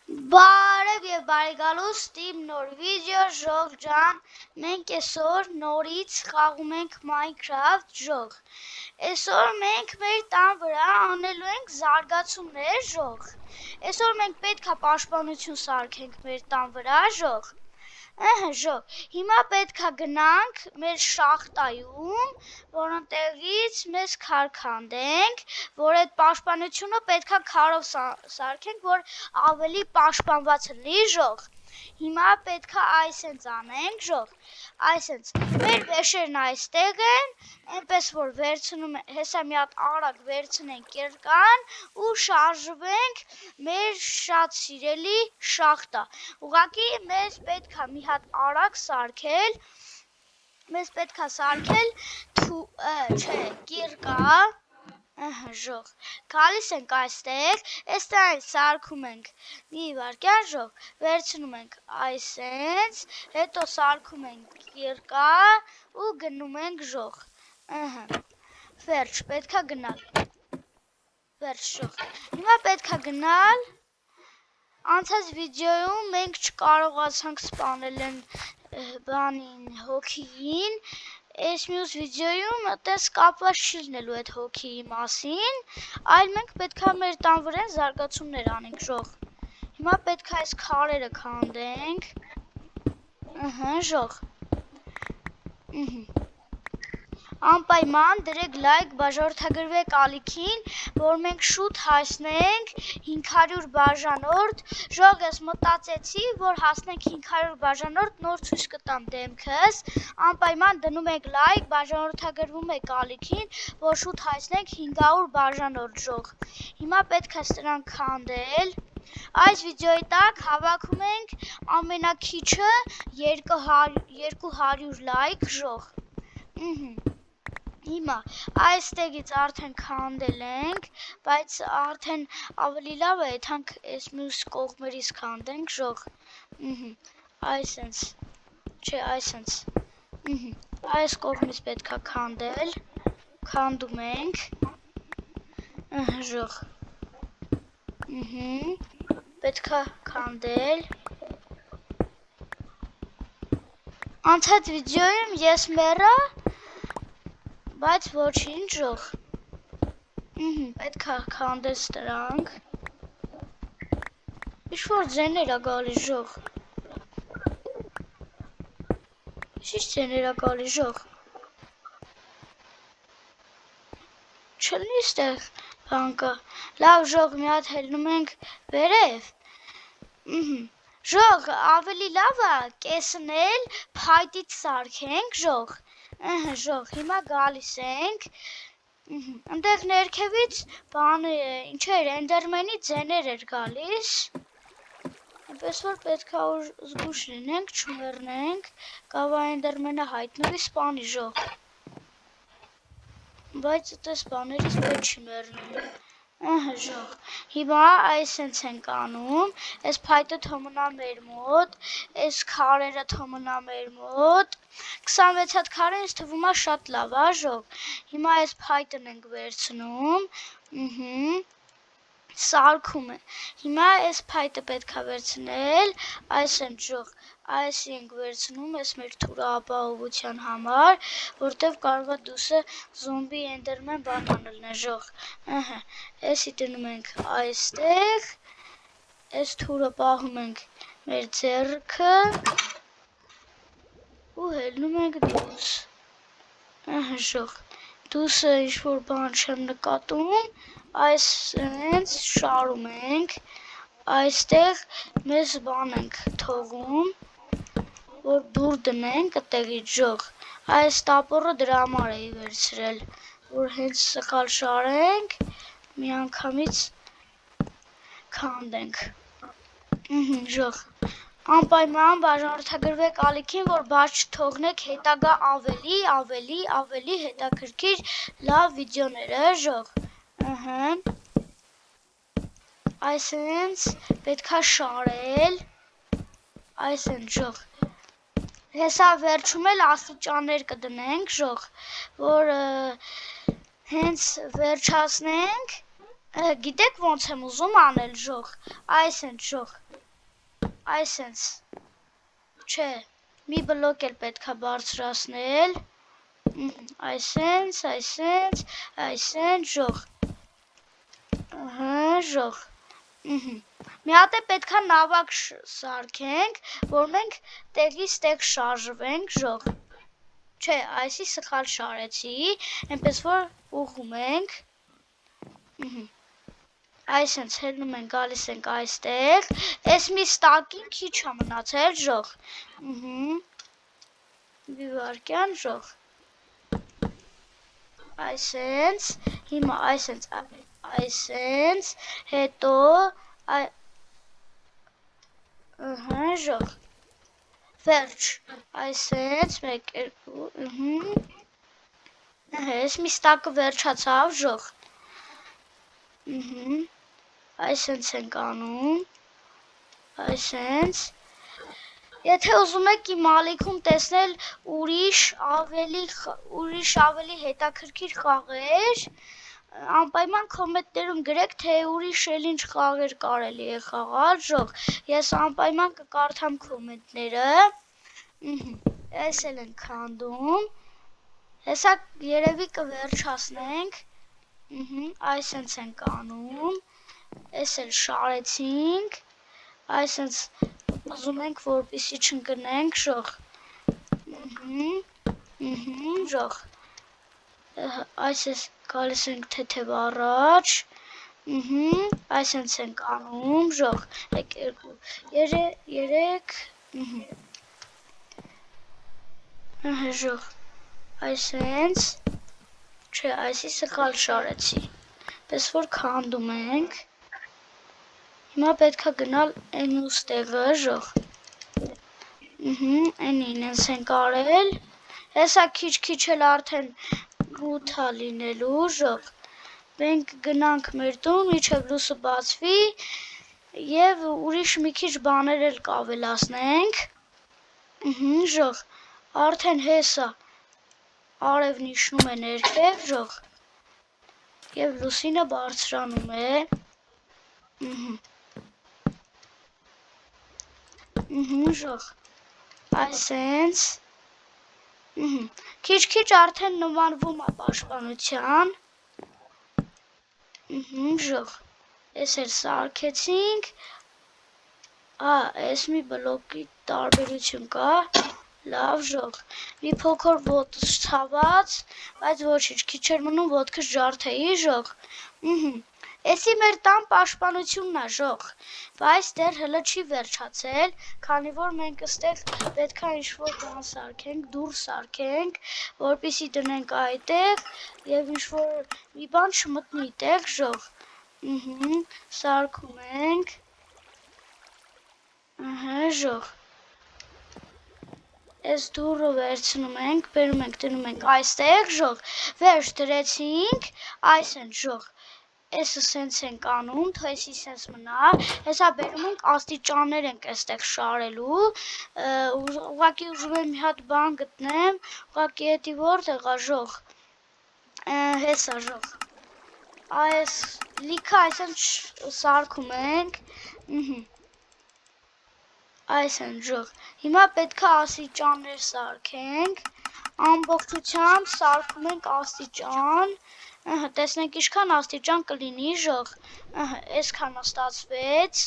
Բարև եւ բարեկալուստ իմ նոր վիդեո ժող ջան, մենք այսօր նորից խաղում ենք Minecraft ժող։ Այսօր մենք մեր տան վրա անելու ենք զարգացումներ ժող։ Այսօր մենք պետք է պաշտպանություն սարքենք մեր տան վրա ժող։ Ժող, հիմա պետք է գնանք մեր շախտայում, որ ընտեղից մեզ քար քանդենք, որ այդ պաշտպանությունը պետք է քարով սարքենք, որ ավելի պաշտպանված լինի ժող։ Հիմա պետք է այսենց անենք ժող, այսենց մեր վեշերն այստեղ են, այնպես որ վերցնում ենք, հեսա մի հատ արագ վերցնենք երկան ու շարժվենք մեր շատ սիրելի շախտա։ Ուղղակի մեզ պետք է մի հատ արագ սարքել, մեզ պետք է սարքել կիրկա, ժող, գալիս ենք այստեղ, այստեղ սարքում ենք մի վարկյան ժող, վերցնում ենք այսենց, հետո սարքում ենք կիրկա ու գնում ենք ժող, վերջ, պետք է գնալ, վերջ ժող, հիմա պետք է գնալ, անցած վիդեոյում մենք չկարողացանք սպանել են բանին հոգիին, այս մյուս վիդեոյում այդպես կապված չի լինելու այդ հոգիի մասին, այլ մենք պետք է մեր տան վրա զարգացումներ անենք ժող։ Հիմա պետք է այս քարերը քանդենք, ժող, անպայման դրեք լայք, բաժանորդագրվեք ալիքին, որ մենք շուտ հասնենք 500 բաժանորդ, ժող ես մտածեցի, որ հասնենք 500 բաժանորդ, նոր ցույց կտամ դեմքս, անպայման դնում եք լայք, բաժանորդագրվում եք ալիքին, որ շուտ հասնենք 500 բաժանորդ ժող, հիմա պետք է սրանք քանդել, այս վիդեոյի տակ հավաքում ենք ամենակիչը 200 լայք ժող, Հիմա այստեղից արդեն քանդել ենք, բայց արդեն ավելի լավ է, եթանք այս մյուս կողմերից քանդենք ժող, այսենց, չէ այսենց, այս կողմից պետք է քանդել, քանդում ենք, ժող, պետք է քանդել, անցած վիդեոյում ես մեռա, բայց ոչինչ ժող, պետք է քանդես դրանք, ինչ-որ ձեներ է գալիս ժող, ինչ ձեներ է գալիս ժող, չլինի ստեղ բանկը, լավ ժող մի հատ հելնում ենք վերև, ժող ավելի լավ է կեսնել փայտից սարքենք ժող, ժող, հիմա գալիս ենք, ընդեղ ներքևից բան ինչ էր, էնդերմենի ձեներ էր գալիս, այնպես որ պետք է զգուշ լինենք, չմեռնենք, կավա էնդերմենը հայտնվի սպանի ժող, բայց այդպես բաներից պետք չի մեռնում, ժող, հիմա այսենց ենք անում, այս փայտը թողնա մեր մոտ, այս քարերը թողնա մեր մոտ, 26 հատ քարը ինձ թվում է շատ լավ է ժող, հիմա այս փայտն ենք վերցնում, սարքում է, հիմա այս փայտը պետք է վերցնել, այսենց ժող, այս ենք վերցնում, այս մեր թուրը ապահովության համար, որտև կարող է դուսը զոմբի էնդերմեն բան անել է ժող, էսի դնում ենք այստեղ, այս թուրը պահում ենք մեր ձեռքը ու հելնում ենք դուս, ժող, դուսը ինչ-որ բան չեմ նկատում, այսենց շարում ենք, այստեղ մեզ բան ենք թողում, որ դուր դնենք այդտեղից ժող, այս տապորը դրա համար էի վերցրել, որ հենց սխալ շարենք, մի անգամից քանդենք, ժող, անպայման բաժանորդագրվեք ալիքին, որ բաց չթողնեք հետագա ավելի հետաքրքիր լավ վիդեոները ժող, այսենց պետք է շարել, այսենց ժող, հեսա վերջում էլ աստիճաններ կդնենք ժող, որ հենց վերջացնենք, գիտեք ոնց եմ ուզում անել ժող, այսենց ժող, այսենց, չէ, մի բլոկ էլ պետք է բարձրացնել, այսենց, ժող, ժող, մի հատ է պետք է նավակ սարքենք, որ մենք տեղից տեղ շարժվենք, ժող, չէ, այսի սխալ շարեցի, այնպես որ ուղում ենք, այսենց հելնում ենք, գալիս ենք այստեղ, այս մի ստակին քիչ է մնացել, ժող, մի վարկյան, ժող, այսենց, հիմա այսենց, հետո, ժող, վերջ, այսենց, մեկ, երկու, այս մի ստակը վերջացավ, ժող, այսենց ենք անում, այսենց, եթե ուզում եք իմ ալիքում տեսնել ուրիշ ավելի հետաքրքիր խաղեր, անպայման կոմենտներում գրեք, թե ուրիշ էլ ինչ խաղեր կարելի է խաղալ, ժող, ես անպայման կկարդամ կոմենտները, այս էլ ենք քանդում, հեսա երևի կվերջացնենք, այսենց ենք անում, այս էլ շարեցինք, այսենց ուզում ենք, որպեսզի չընկնենք, ժող, ժող, այսպես գալիս ենք թեթև առաջ, այսենց ենք անում, ժող, եկ երկու, երեք, ժող, այսենց, չէ, այսի սխալ շարեցի, պես որ քանդում ենք, հիմա պետք է գնալ են ուս տեղը, ժող, ենին ենս ենք արել, հեսա քիչ էլ արդեն գութ է լինելու, ժող, մենք գնանք մեր տուն, միջև լուսը բացվի և ուրիշ մի քիչ բաներ էլ կավելացնենք, ժող, արդեն հեսա արևն իջնում է ներքև, ժող, և լուսինը բարձրանում է, ժող, այսենց, քիչ արդեն նմանվում է պաշտպանության, ժող, այս էլ սարքեցինք, այս մի բլոկի տարբերություն կա, լավ, ժող, մի փոքր ոտս ցաված, բայց ոչինչ, քիչ էր մնում ոտքս ջարդեի, ժող, էսի մեր տան պաշտպանությունն է, ժող, բայց դեռ հլը չի վերջացել, քանի որ մենք ստեղ պետք է ինչ-որ բան սարքենք, դուռ սարքենք, որպեսզի դնենք այդտեղ և ինչ-որ մի բան չմտնի տեղ, ժող, սարքում ենք, ժող, այս դուռը վերցնում ենք, բերում ենք, դնում ենք այստեղ, ժող, վերջ դրեցինք, այսենց, ժող, այսը սենց ենք անում, թո այսի սենց մնա, հեսա բերում ենք, աստիճաններ ենք այստեղ շարելու, ուղղակի ուզում եմ մի հատ բան գտնեմ, ուղղակի էդի որտեղ է, ժող, հեսա, ժող, այս լիքը այսենց սարքում ենք, այսենց, ժող, հիմա պետք է աստիճաններ սարքենք, ամբողջությամբ սարքում ենք աստիճան, տեսնենք ինչքան աստիճան կլինի, ժող, այսքանը ստացվեց,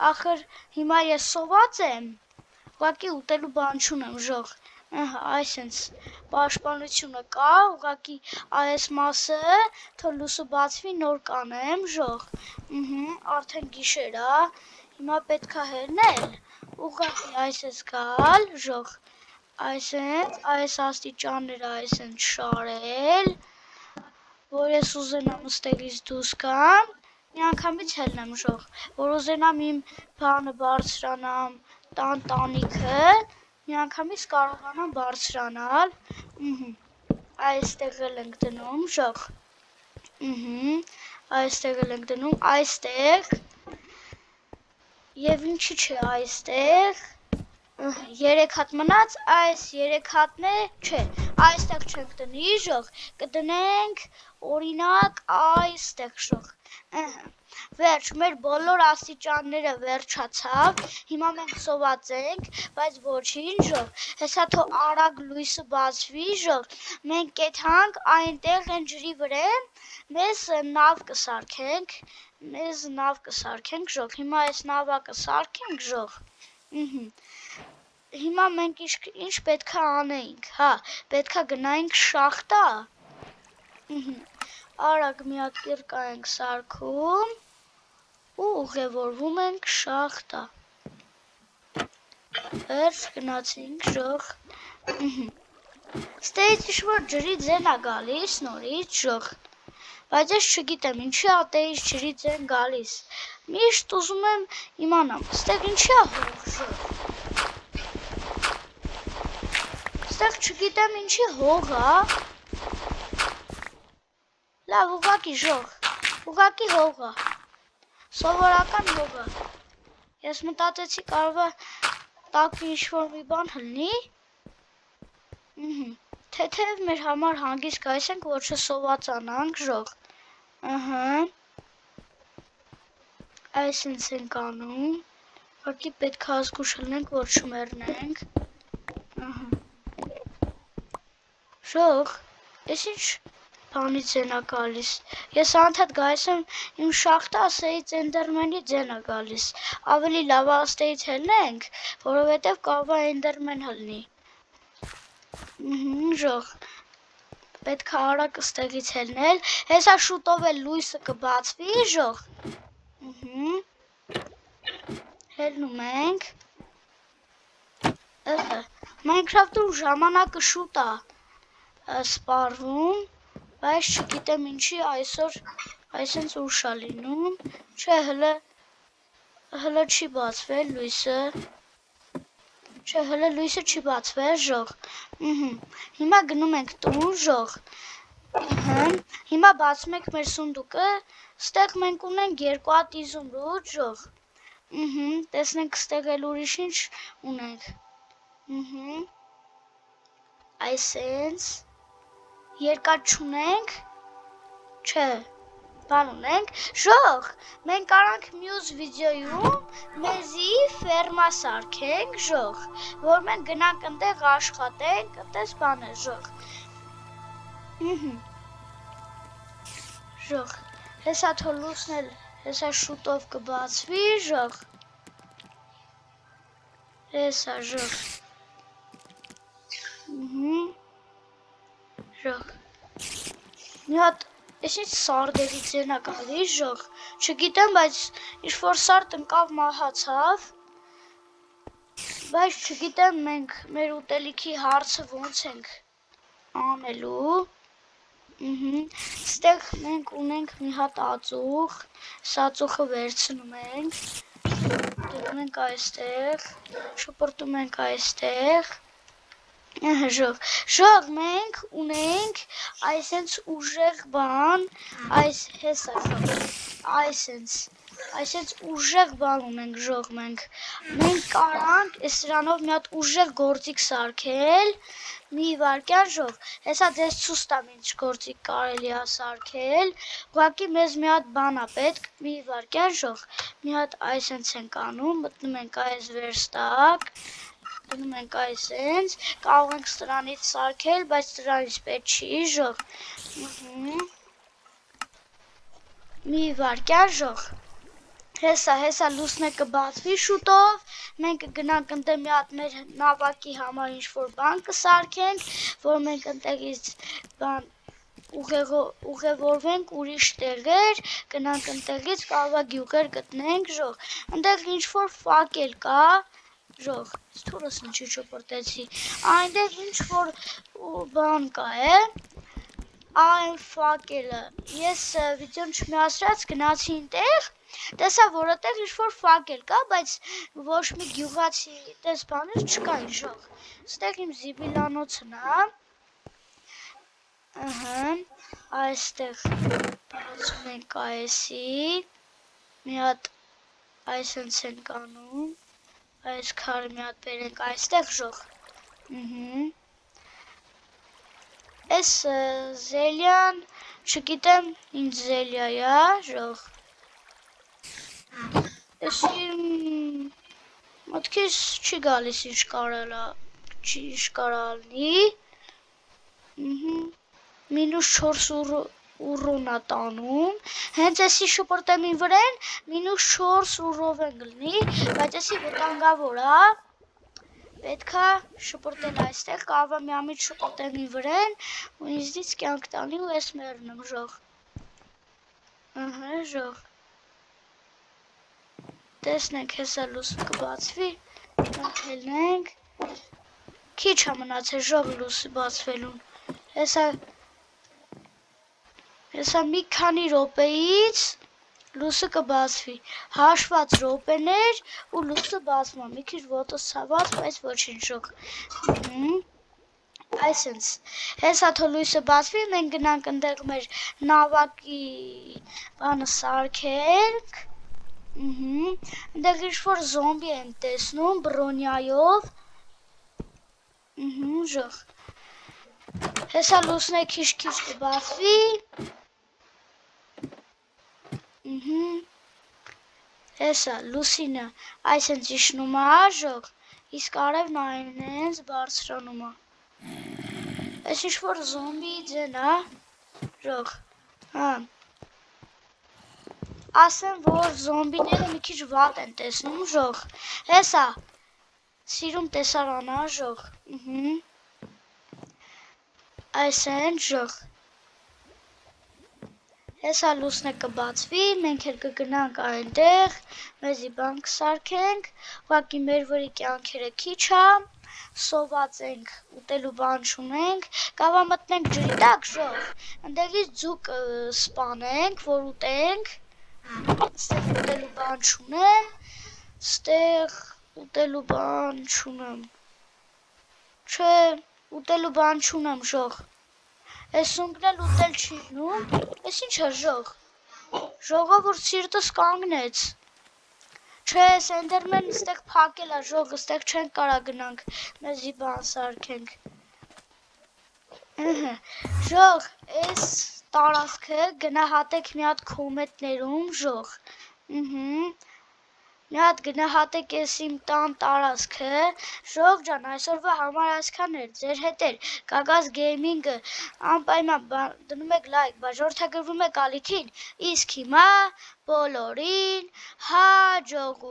ախր հիմա ես սոված եմ, ուղղակի ուտելու բան չունեմ, ժող, այսենց պաշտպանությունը կա, ուղղակի այս մասը, թո լուսը բացվի նոր կանեմ, ժող, արդեն գիշեր է, հիմա պետք է հելնել, ուղղակի այսպես գալ, ժող, այսենց, այս աստիճանները այսենց շարել, որ ես ուզենամ ստեղից դուրս գամ, մի անգամից հելնեմ, ժող, որ ուզենամ իմ բանը բարձրանամ, տանիքը, մի անգամից կարողանամ բարձրանալ, այստեղ էլ ենք դնում, ժող, այստեղ էլ ենք դնում, այստեղ, և ինչի չէ այստեղ, 3 հատ մնաց, այս 3 հատն է, չէ, այստեղ չենք դնի, ժող, կդնենք օրինակ այստեղ, ժող, Վերջ, մեր բոլոր աստիճանները վերջացավ, հիմա մենք սոված ենք, բայց ոչինչ, ժող, հեսա թո արագ լույսը բացվի, ժող, մենք կեթանք այնտեղ են ջրի վրեն, մեզ նավ կսարքենք, ժող, հիմա այս նավա կսարքենք, ժող, հիմա մենք ինչ պետք է անեինք, հա, պետք է գնայինք շախտա, արագ մի հատ կիրկա ենք սարքում, ու ուղևորվում ենք շախտա, վերջ գնացինք, ժող, ստեից ինչ-որ ջրի ձեն է գալիս, նորից, ժող, բայց ես չգիտեմ, ինչի ատեից ջրի ձեն գալիս, միշտ ուզում եմ իմանամ, ստեղ ինչի է հող, ժող, ստեղ չգիտեմ ինչի հող է, լավ, ուղակի ժող, ուղակի հող է, սովորական հող է, ես մտածեցի կարող է տակի ինչ-որ մի բան հլնի, թեթև մեր համար հանգիստ գայսենք, որ չսովածանանք, ժող, այսինց ենք անում, ուղղակի պետք է ազգուշ հլնենք, որ չմեռնենք, ժող, ես ինչ բանի ձեն է գալիս, ես անդադ գայս եմ իմ շախտա ասեից էնդերմենի ձեն է գալիս, ավելի լավ աստեից հելնենք, որովհետև կարող է էնդերմեն հլնի, ժող, պետք է արագ ստեղից հելնել, հեսա շուտով էլ լույսը կբացվի, ժող, հելնում ենք, Minecraft-ում ժամանակը շուտ է սպարվում, բայց չգիտեմ ինչի այսօր այսենց ուշ է լինում, չէ հլը չի բացվել լույսը, չէ հլը լույսը չի բացվել, ժող, հիմա գնում ենք տուն, ժող, հիմա բացում ենք մեր սունդուկը, ստեղ մենք ունենք 2 հատ իզումրուդ, ժող, տեսնենք ստեղ էլ ուրիշ ինչ ունենք, այսենց, երկար չունենք, չէ, բան ունենք, ժող, մենք արանք մյուս վիդեոյում մեզի ֆերմա սարքենք, ժող, որ մենք գնանք ընդեղ աշխատենք, ընդես բան է, ժող, ժող, հեսա թո լուսն էլ, հեսա շուտով կբացվի, ժող, հեսա, ժող, ժող, մի հատ, ես ինչ սարդերի ձեն է գալիս, ժող, չգիտեմ, բայց ինչ-որ սարդ ընկավ մահացավ, բայց չգիտեմ մենք մեր ուտելիքի հարցը ոնց ենք անելու, ստեղ մենք ունենք մի հատ ածուխ, սածուխը վերցնում ենք, դնում ենք այստեղ, շպրտում ենք այստեղ, ժող, մենք ունենք այսենց ուժեղ բան, այս հեսա ժող, այսենց ուժեղ բան ունենք ժող մենք կարանք ես սրանով մի հատ ուժեղ գործիք սարքել, մի վարկյան ժող, հեսա ձեզ ցույց տամ ինչ գործիք կարելի է սարքել, ուղղակի մեզ մի հատ բան է պետք, մի վարկյան ժող, մի հատ այսենց ենք անում, մտնում ենք այս վերստակ, դնում ենք այսենց, կարող ենք սրանից սարքել, բայց սրանից պետք չի, ժող, մի վարկյան, ժող, հեսա լուսնը կբացվի շուտով, մենք կգնանք ընտեղ մի հատ մեր նավակի համար ինչ-որ բան կսարքենք, որ մենք ընտեղից ուղևորվենք ուրիշ տեղեր, գնանք ընտեղից կարող է գյուղեր գտնենք, ժող, ընտեղ ինչ-որ ֆակել կա, ժող, թուրս ինչի չպրտեցի, այնտեղ ինչ-որ բան կա է, այն ֆակելը, ես վիդեոն չմիացրած գնացի ինտեղ, տեսա, որ այդտեղ ինչ-որ ֆակել կա, բայց ոչ մի գյուղացի տես բաներ չկային, ժող, ստեղ իմ զիբիլանոցն է, այստեղ բացում ենք այսի, մի հատ այսենց ենք անում, այս քարը մի հատ բերենք այստեղ, ժող, այս զելյան, չգիտեմ ինչ զելյա է, ժող, մտքիս չի գալիս ինչ կարալնի, -4 ուրոնա տանում, հենց էսի շպրտեմի վրեն -4 ուրով են գլնի, բայց էսի վտանգավոր է, պետքա շպրտել այստեղ, կավա միամիտ շպրտեմի վրեն, ու ինձնից կյանք տանի ու ես մերնեմ, ժող, ժող, տեսնենք հեսա լուսը կբացվի, ելնենք, քիչ է մնացել ժող լուսը բացվելուն, հեսա մի քանի րոպեից լուսը կբացվի, հաշված րոպեներ ու լուսը բացվում է, մի քիչ ոտս ցաված, բայց ոչինչ ժող, այսենց, հեսա թո լույսը բացվի, մենք գնանք ընդեղ մեր նավակի բանը սարքենք, ընդեղ ինչ-որ զոմբի ենք տեսնում, բրոնյայով, ժող, հեսա լուսնե քիչ-քիչ կբացվի, հեսա լուսինը այսենց իշնում է, ժող, իսկ արևն այնենց բարձրանում է, այս ինչ-որ զոմբի ձեն է, ժող, ասեմ, որ զոմբիները մի քիչ վատ են տեսնում, ժող, հեսա, սիրում տեսարան է, ժող, այսենց, ժող, հեսա լուսնը կբացվի, մենք էլ կգնանք այնտեղ, մեզի բան կսարքենք, ուղղակի մեր վրի կյանքերը քիչ է, սոված ենք, ուտելու բան չունենք, կավա մտնենք ջրի տակ, ժող, ընդեղից ձուկ սպանենք, որ ուտենք, ստեղ ուտելու բան չունեմ, ստեղ ուտելու բան չունեմ, չէ, ուտելու բան չունեմ, ժող, Ես ունկն էլ ուտել չի լինում, ես ինչ է ժող, ժողովուրդ սիրտս կանգնեց, չէ, ես էնդերմենն ստեղ փակել է ժող, ստեղ չենք կարա գնանք, մեզի բան սարքենք, ժող, ես տարածքը գնահատեք մի հատ կոմենտներում, ժող, մի հատ գնահատեք ես իմ տան տարածքը, ժող ջան, այսօրվա համար այսքան էր, ձեր հետ էր, Գագազ գեյմինգը, անպայման դնում եք լայք, բաժորդագրվում եք ալիքին, իսկ հիմա բոլորին հաջողություն։